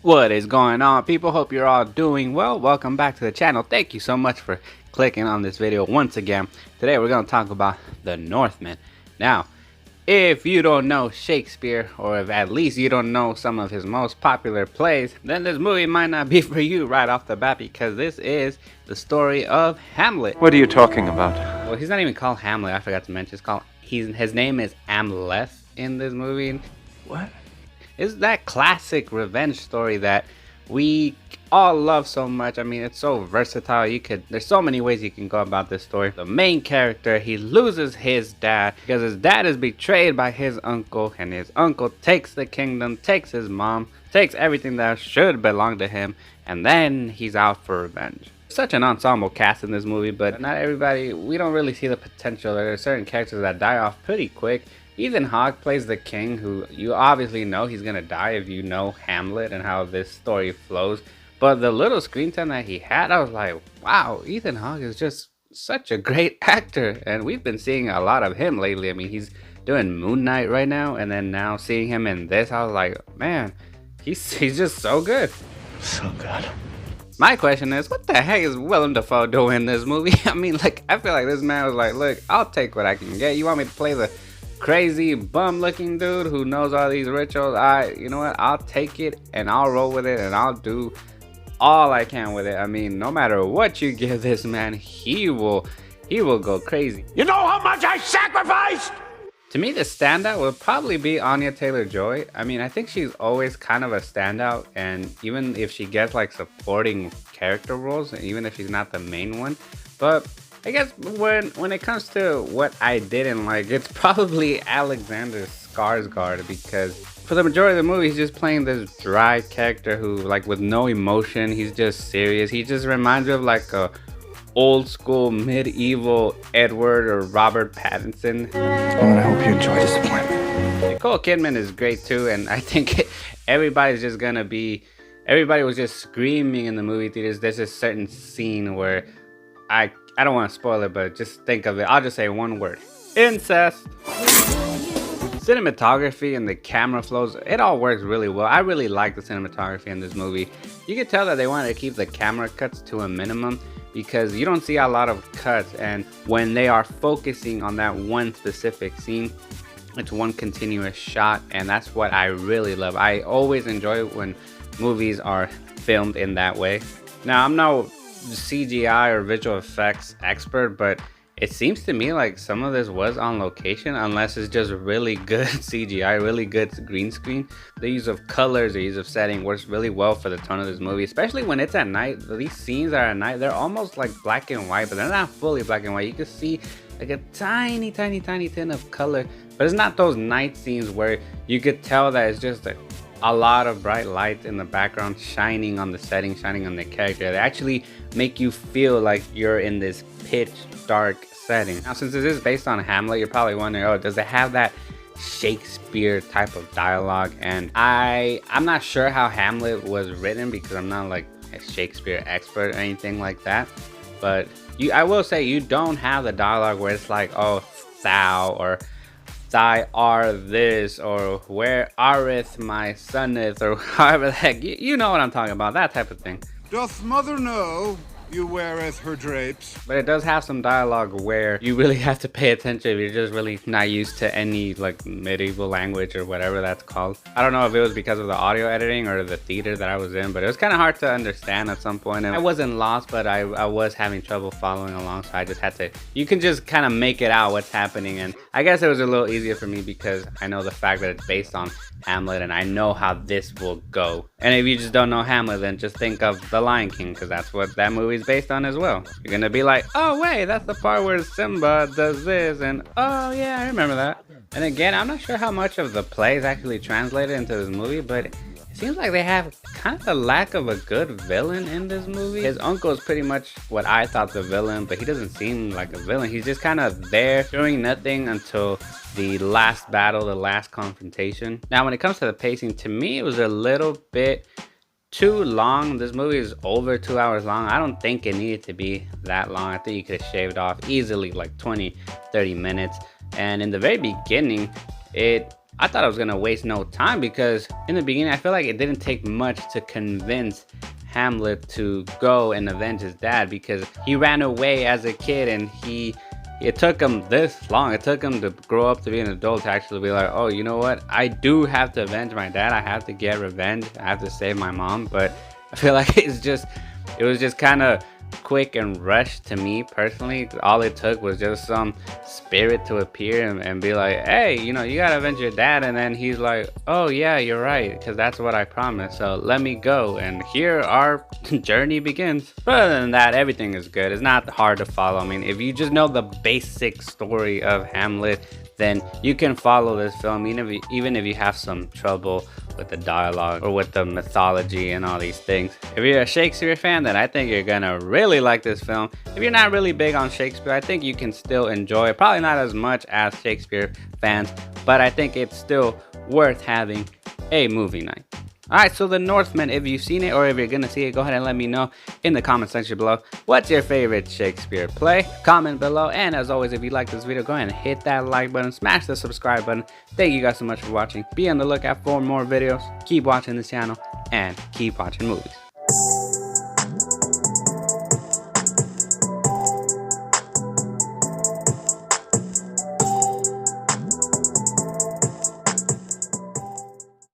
What is going on, people? Hope you're all doing well. Welcome back to the channel. Thank you so much for clicking on this video once again. Today we're going to talk about the Northman. Now, if you don't know Shakespeare, or if at least you don't know some of his most popular plays, then this movie might not be for you right off the bat, because this is the story of Hamlet. What are you talking about? Well, he's not even called Hamlet. I forgot to mention. His name is Amleth in this movie. What? It's that classic revenge story that we all love so much. I mean, it's so versatile. There's so many ways you can go about this story. The main character, he loses his dad because his dad is betrayed by his uncle, and his uncle takes the kingdom, takes his mom, takes everything that should belong to him, and then he's out for revenge. Such an ensemble cast in this movie, but not everybody, we don't really see the potential. There are certain characters that die off pretty quick. Ethan Hawke plays the king, who you obviously know he's gonna die if you know Hamlet and how this story flows. But the little screen time that he had, I was like, wow, Ethan Hawke is just such a great actor. And we've been seeing a lot of him lately. I mean, he's doing Moon Knight right now, and then now seeing him in this, I was like, man, he's just so good. So good. My question is, what the heck is Willem Dafoe doing in this movie? I mean, like, I feel like this man was like, look, I'll take what I can get. You want me to play the crazy bum looking dude who knows all these rituals? You know what, I'll take it and I'll roll with it and I'll do all I can with it. I mean, no matter what you give this man, he will go crazy. You know how much I sacrificed? To me, the standout would probably be Anya Taylor-Joy. I mean, I think she's always kind of a standout, and even if she gets like supporting character roles, even if she's not the main one, but I guess when it comes to what I didn't like, it's probably Alexander Skarsgard, because for the majority of the movie, he's just playing this dry character who, like, with no emotion, he's just serious. He just reminds me of like a old school medieval Edward or Robert Pattinson. Well, I hope you enjoy this appointment. Nicole Kidman is great too, and I think everybody was just screaming in the movie theaters. There's a certain scene where I don't want to spoil it, but just think of it. I'll just say one word: incest. Cinematography and the camera flows, it all works really well. I really like the cinematography in this movie. You can tell that they wanted to keep the camera cuts to a minimum, because you don't see a lot of cuts, and when they are focusing on that one specific scene, it's one continuous shot, and that's what I really love. I always enjoy when movies are filmed in that way. Now, I'm no CGI or visual effects expert, but it seems to me like some of this was on location, unless it's just really good CGI, really good green screen. The use of colors, the use of setting works really well for the tone of this movie, especially when it's at night. These scenes are at night, they're almost like black and white, but they're not fully black and white. You can see like a tiny tint of color, but it's not those night scenes where you could tell that it's just a lot of bright lights in the background shining on the setting, shining on the character. They actually make you feel like you're in this pitch dark setting. Now, since this is based on Hamlet, you're probably wondering, oh, does it have that Shakespeare type of dialogue? And I'm not sure how Hamlet was written, because I'm not like a Shakespeare expert or anything like that, but I will say you don't have the dialogue where it's like, oh, thou, or thy are this, or where areth my soneth, or however the heck, you know what I'm talking about, that type of thing. Doth mother know you weareth her drapes? But it does have some dialogue where you really have to pay attention if you're just really not used to any like medieval language or whatever that's called. I don't know if it was because of the audio editing or the theater that I was in, but it was kind of hard to understand at some point. And I wasn't lost, but I was having trouble following along, so I just had to, you can just kind of make it out what's happening. And I guess it was a little easier for me because I know the fact that it's based on Hamlet, and I know how this will go. And if you just don't know Hamlet, then just think of The Lion King, because that's what that movie's based on as well. You're gonna be like, oh wait, that's the part where Simba does this, and oh yeah, I remember that. And again, I'm not sure how much of the play is actually translated into this movie, but it seems like they have kind of a lack of a good villain in this movie. His uncle is pretty much what I thought the villain, but he doesn't seem like a villain. He's just kind of there doing nothing until the last battle, the last confrontation. Now, when it comes to the pacing, to me, it was a little bit too long. This movie is over 2 hours long. I don't think it needed to be that long. I think you could have shaved off easily like 20-30 minutes. And in the very beginning, it I thought I was gonna waste no time, because in the beginning I feel like it didn't take much to convince Amleth to go and avenge his dad, because he ran away as a kid, and it took him this long. It took him to grow up to be an adult to actually be like, oh, you know what? I do have to avenge my dad. I have to get revenge. I have to save my mom. But I feel like it was just kind of quick and rushed to me personally. All it took was just some spirit to appear and be like, hey, you know, you gotta avenge your dad. And then he's like, oh yeah, you're right, because that's what I promised, so let me go, and here our journey begins. But other than that, everything is good. It's not hard to follow. I mean, if you just know the basic story of Amleth, then you can follow this film, even if you have some trouble with the dialogue or with the mythology and all these things. If you're a Shakespeare fan, then I think you're gonna really like this film. If you're not really big on Shakespeare, I think you can still enjoy it. Probably not as much as Shakespeare fans, but I think it's still worth having a movie night. Alright, so The Northman, if you've seen it or if you're gonna see it, go ahead and let me know in the comment section below. What's your favorite Shakespeare play? Comment below, and as always, if you like this video, go ahead and hit that like button, smash the subscribe button. Thank you guys so much for watching. Be on the lookout for more videos. Keep watching this channel, and keep watching movies.